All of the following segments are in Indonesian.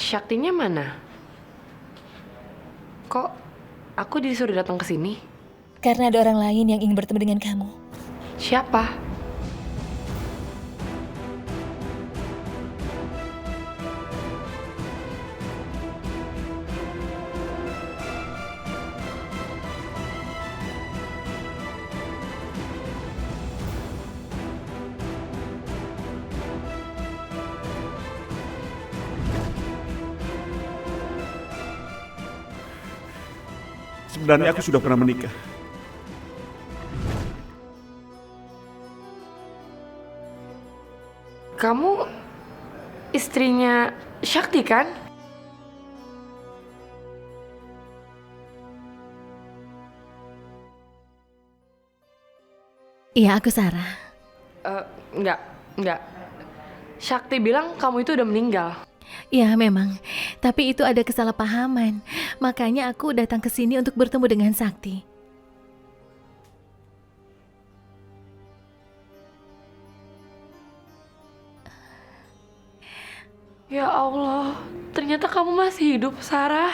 Syaktinya mana? Kok aku disuruh datang ke sini? Karena ada orang lain yang ingin bertemu dengan kamu. Siapa? Sebenarnya aku sudah pernah menikah. Kamu istrinya Syakti kan? Iya, aku Sarah. Enggak. Syakti bilang kamu itu udah meninggal. Iya, memang. Tapi itu ada kesalahpahaman. Makanya aku datang ke sini untuk bertemu dengan Sakti. Ya Allah, ternyata kamu masih hidup, Sarah.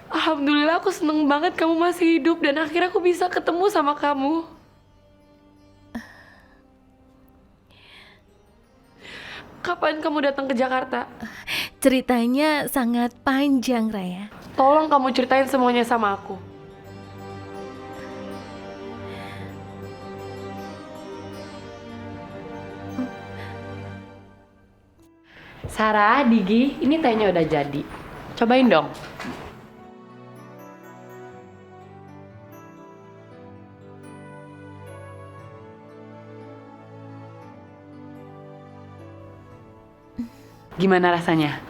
Alhamdulillah, aku seneng banget kamu masih hidup dan akhirnya aku bisa ketemu sama kamu. Kapan kamu datang ke Jakarta? Ceritanya sangat panjang, Raya. Tolong kamu ceritain semuanya sama aku. Sarah, Digi, ini tehnya udah jadi. Cobain dong. Gimana rasanya?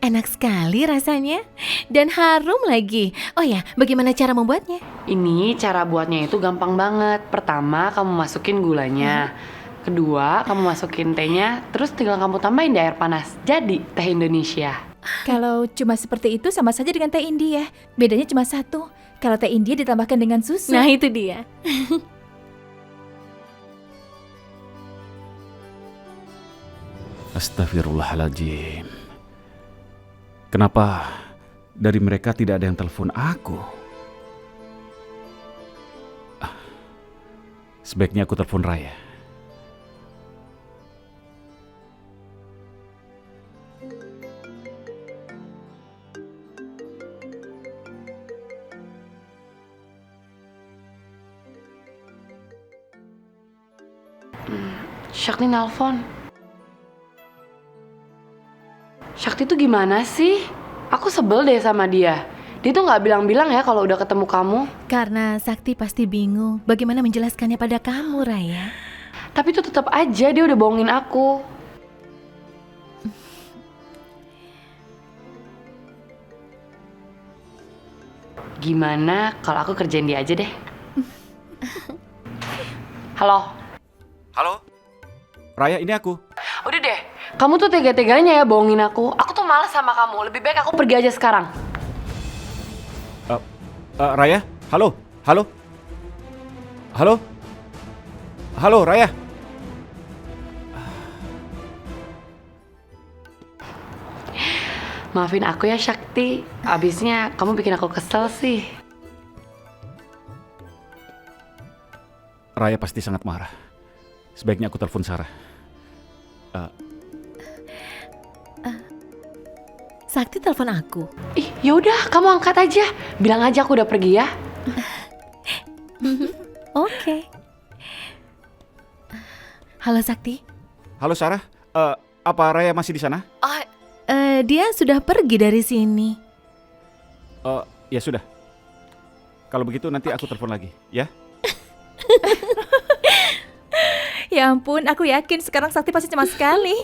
Enak sekali rasanya. Dan harum lagi. Oh ya, bagaimana cara membuatnya? Ini cara buatnya itu gampang banget. Pertama, kamu masukin gulanya. Kedua, kamu masukin tehnya. Terus tinggal kamu tambahin di air panas. Jadi, teh Indonesia. Kalau cuma seperti itu sama saja dengan teh India. Bedanya cuma satu. Kalau teh India ditambahkan dengan susu. Nah, itu dia. Astagfirullahaladzim. Kenapa dari mereka tidak ada yang telepon aku? Sebaiknya aku telepon Raya. Syakti nelpon. Syakti tuh gimana sih? Aku sebel deh sama dia. Dia tuh nggak bilang-bilang ya kalau udah ketemu kamu. Karena Sakti pasti bingung bagaimana menjelaskannya pada kamu, Raya. Tapi tuh tetap aja dia udah bohongin aku. Gimana kalau aku kerjain dia aja deh? Halo? Halo? Raya, ini aku. Udah deh, kamu tuh tega-teganya ya bohongin aku. Aku tuh malas sama kamu, lebih baik aku pergi aja sekarang. Raya? Halo? Halo? Halo? Halo, Raya? Maafin aku ya Syakti, abisnya kamu bikin aku kesel sih. Raya pasti sangat marah. Sebaiknya aku telepon Sarah. Sakti telepon aku. Ih, yaudah kamu angkat aja. Bilang aja aku udah pergi ya. Oke. Halo Sakti. Halo Sarah, apa Raya masih di sana? Oh, dia sudah pergi dari sini. Ya sudah. Kalau begitu nanti aku telepon lagi, ya? Ya ampun, aku yakin sekarang Sakti pasti cemas sekali.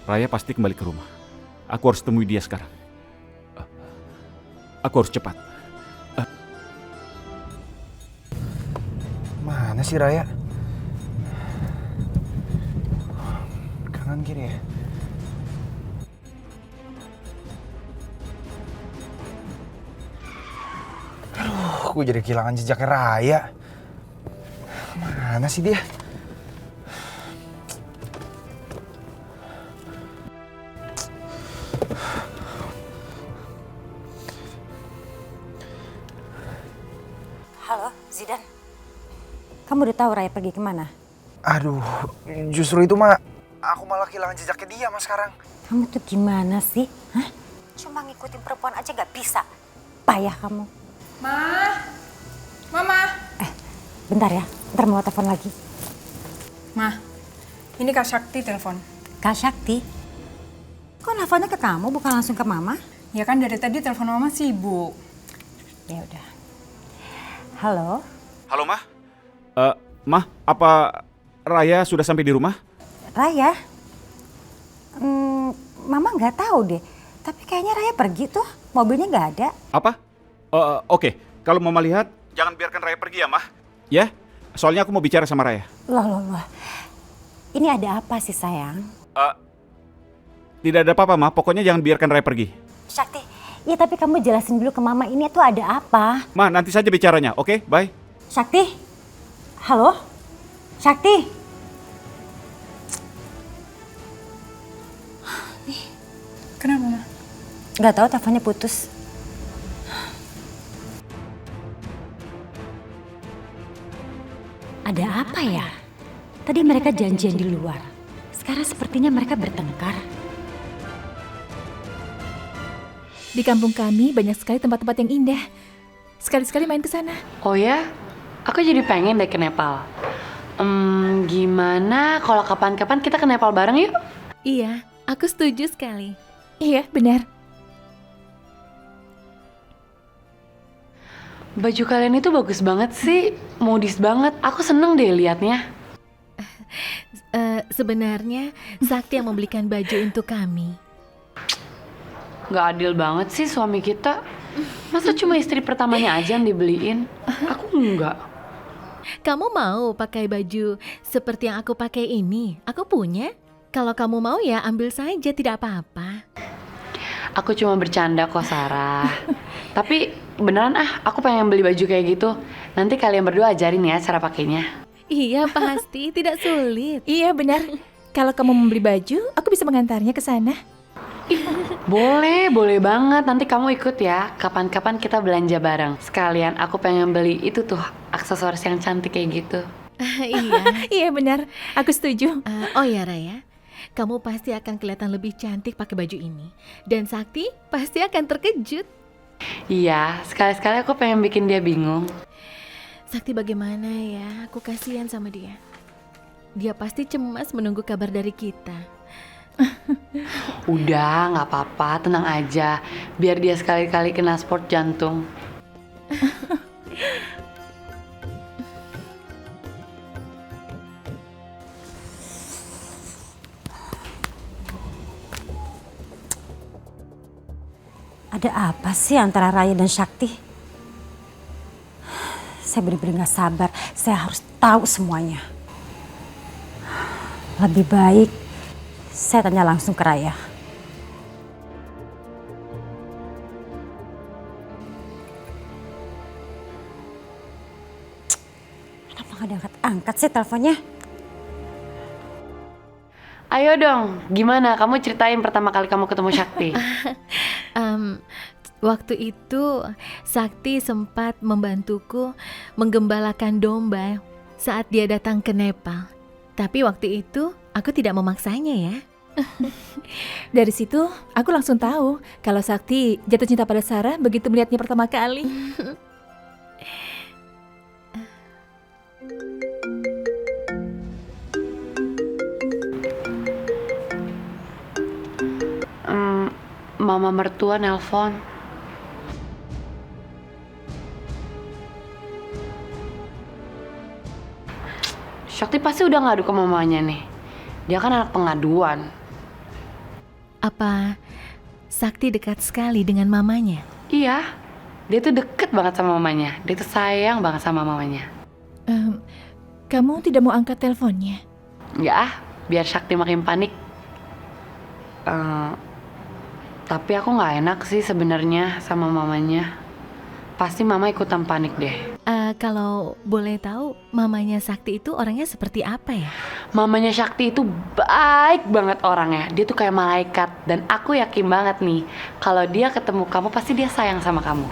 Raya pasti kembali ke rumah. Aku harus temui dia sekarang. Aku harus cepat. Mana sih Raya? Kanan kiri ya? Aduh, gue jadi kehilangan jejaknya Raya. Mana sih dia? Kamu udah tahu Raya pergi kemana? Aduh, justru itu mah aku malah kehilangan jejaknya dia mas sekarang. Kamu tuh gimana sih? Hah? Cuma ngikutin perempuan aja gak bisa. Payah kamu. Mama. Bentar ya, ntar mau telepon lagi. Ma, ini Kak Sakti telepon. Kak Sakti? Kok nelfonnya ke kamu bukan langsung ke Mama? Ya kan dari tadi telepon Mama sibuk. Ya udah. Halo? Halo, Mah. Mah, apa Raya sudah sampai di rumah? Raya? Mama nggak tahu deh. Tapi kayaknya Raya pergi tuh. Mobilnya nggak ada. Apa? Oke. Kalau Mama lihat, jangan biarkan Raya pergi ya, Mah. Ya? Soalnya aku mau bicara sama Raya. Loh. Ini ada apa sih sayang? Tidak ada apa-apa, Mah. Pokoknya jangan biarkan Raya pergi. Sakti, ya tapi kamu jelasin dulu ke Mama ini tuh ada apa? Mah, nanti saja bicaranya. Oke, bye. Sakti? Halo? Sakti? Kenapa, Ma? Nggak tahu teleponnya putus. Ada apa ya? Tadi mereka janjian di luar. Sekarang sepertinya mereka bertengkar. Di kampung kami banyak sekali tempat-tempat yang indah. Sekali-sekali main ke sana. Oh ya? Aku jadi pengen deh ke Nepal. Gimana kalau kapan-kapan kita ke Nepal bareng yuk? Iya, aku setuju sekali. Iya, benar. Baju kalian itu bagus banget sih, modis banget. Aku seneng deh liatnya. Sebenarnya Sakti yang membelikan baju untuk kami. Gak adil banget sih suami kita. Masa cuma istri pertamanya aja yang dibeliin? Aku enggak. Kamu mau pakai baju seperti yang aku pakai ini? Aku punya. Kalau kamu mau ya ambil saja, tidak apa-apa. Aku cuma bercanda kok, Sarah. Tapi beneran aku pengen beli baju kayak gitu. Nanti kalian berdua ajarin ya cara pakainya. Iya pasti, tidak sulit. Iya, benar. Kalau kamu mau beli baju, aku bisa mengantarnya ke sana. Boleh banget. Nanti kamu ikut ya. Kapan-kapan kita belanja bareng. Sekalian aku pengen beli itu tuh, aksesoris yang cantik kayak gitu. Iya. Iya, benar. Aku setuju. Oh ya Raya, kamu pasti akan kelihatan lebih cantik pakai baju ini. Dan Sakti pasti akan terkejut. Iya, sekali-sekali aku pengen bikin dia bingung. Sakti bagaimana ya? Aku kasihan sama dia. Dia pasti cemas menunggu kabar dari kita. Udah, nggak apa-apa, tenang aja. Biar dia sekali-kali kena sport jantung. Ada apa sih antara Raya dan Sakti? Saya benar-benar gak sabar. Saya harus tahu semuanya. Lebih baik saya tanya langsung ke Raya. Kenapa gak diangkat-angkat sih teleponnya? Ayo dong, gimana? Kamu ceritain pertama kali kamu ketemu Sakti. Waktu itu Sakti sempat membantuku menggembalakan domba saat dia datang ke Nepal. Tapi waktu itu aku tidak memaksanya ya. Dari situ, aku langsung tahu kalau Sakti jatuh cinta pada Sarah begitu melihatnya pertama kali. Mama mertua nelpon. Sakti pasti udah ngadu ke mamanya nih. Dia kan anak pengaduan. Apa Sakti dekat sekali dengan mamanya? Iya, dia tuh deket banget sama mamanya. Dia tuh sayang banget sama mamanya. Kamu tidak mau angkat teleponnya? Ya, biar Sakti makin panik. Tapi aku nggak enak sih sebenarnya sama mamanya. Pasti mama ikutan panik deh. Kalau boleh tahu, mamanya Sakti itu orangnya seperti apa ya? Mamanya Sakti itu baik banget orangnya. Dia tuh kayak malaikat. Dan aku yakin banget nih, kalau dia ketemu kamu pasti dia sayang sama kamu.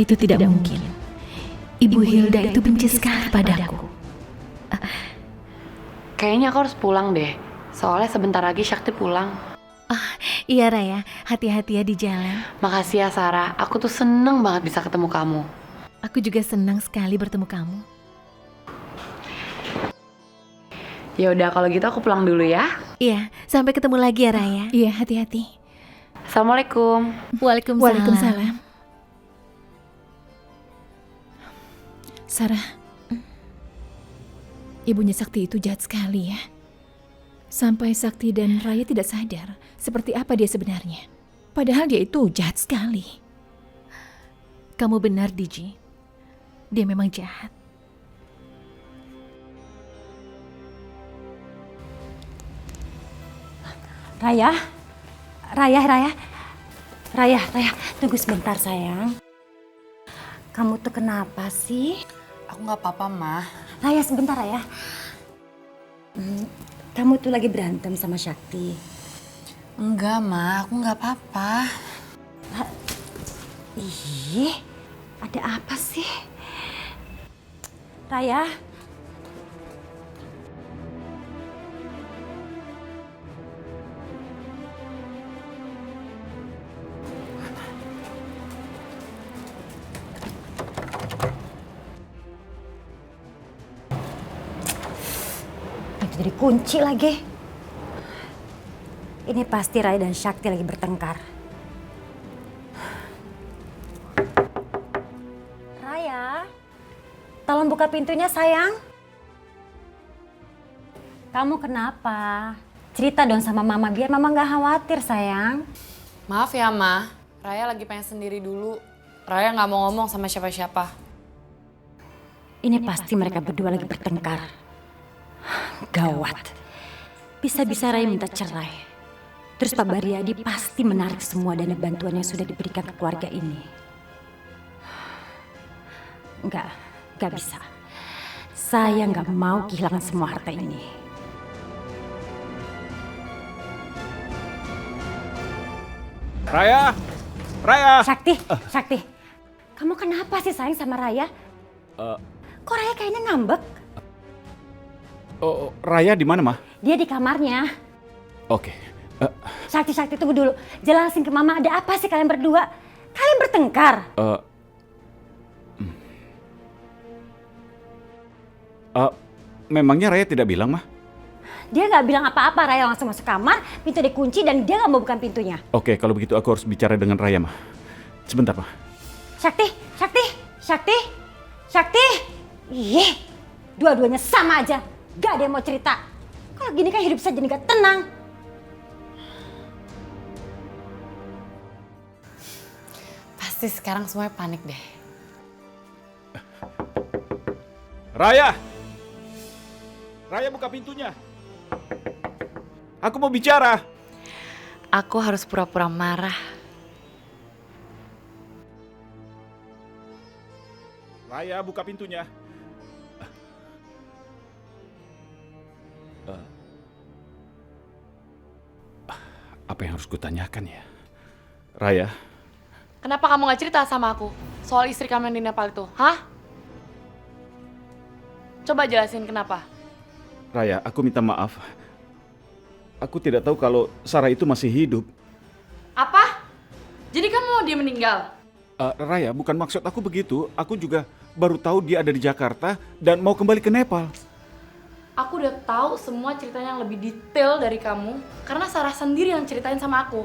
Itu tidak mungkin. Ibu Hilda itu benci sekali padaku. Kayaknya aku harus pulang deh. Soalnya sebentar lagi Sakti pulang. Iya Raya, hati-hati ya di jalan. Makasih ya Sarah, aku tuh seneng banget bisa ketemu kamu. Aku juga senang sekali bertemu kamu. Ya udah kalau gitu aku pulang dulu ya. Iya, sampai ketemu lagi ya Raya. Iya, hati-hati. Assalamualaikum. Waalaikumsalam. Waalaikumsalam. Sarah, ibunya Sakti itu jahat sekali ya. Sampai Sakti dan Raya tidak sadar seperti apa dia sebenarnya. Padahal dia itu jahat sekali. Kamu benar, Diji. Dia memang jahat. Raya, Raya, tunggu sebentar sayang. Kamu tuh kenapa sih? Aku nggak apa-apa, Ma. Raya, sebentar Raya. Kamu tuh lagi berantem sama Sakti. Enggak, Ma. Aku nggak apa-apa. Ih, ada apa sih? Raya. Itu jadi kunci lagi. Ini pasti Raya dan Sakti lagi bertengkar. Raya, tolong buka pintunya sayang. Kamu kenapa? Cerita dong sama Mama biar Mama nggak khawatir sayang. Maaf ya, Ma. Raya lagi pengen sendiri dulu. Raya nggak mau ngomong sama siapa-siapa. Ini pasti mereka berdua lagi bertengkar. Gawat. Bisa-bisa Raya minta cerai. Terus Pak Baryadi pasti menarik semua dana bantuan yang sudah diberikan ke keluarga ini. Enggak bisa. Saya nggak mau kehilangan semua harta ini. Raya! Sakti. Kamu kenapa sih sayang sama Raya? Kok Raya kayaknya ngambek? Raya di mana, Ma? Dia di kamarnya. Oke. Sakti, tunggu dulu. Jelasin ke Mama, ada apa sih kalian berdua? Kalian bertengkar? Memangnya Raya tidak bilang, Ma? Dia nggak bilang apa-apa. Raya langsung masuk kamar, pintu dikunci dan dia nggak mau bukan pintunya. Oke, kalau begitu aku harus bicara dengan Raya, Ma. Sebentar, Ma. Sakti. Ih, dua-duanya sama aja. Gak ada yang mau cerita. Kalau gini kan hidup saya jadi gak tenang. Pasti sekarang semuanya panik deh. Raya! Raya, buka pintunya. Aku mau bicara. Aku harus pura-pura marah. Raya, buka pintunya. Apa yang harus kutanyakan ya? Raya. Kenapa kamu gak cerita sama aku soal istri kamu yang di Nepal itu? Hah? Coba jelasin kenapa. Raya, aku minta maaf. Aku tidak tahu kalau Sarah itu masih hidup. Apa? Jadi kamu mau dia meninggal? Raya, bukan maksud aku begitu. Aku juga baru tahu dia ada di Jakarta dan mau kembali ke Nepal. Aku udah tahu semua ceritanya yang lebih detail dari kamu karena Sarah sendiri yang ceritain sama aku.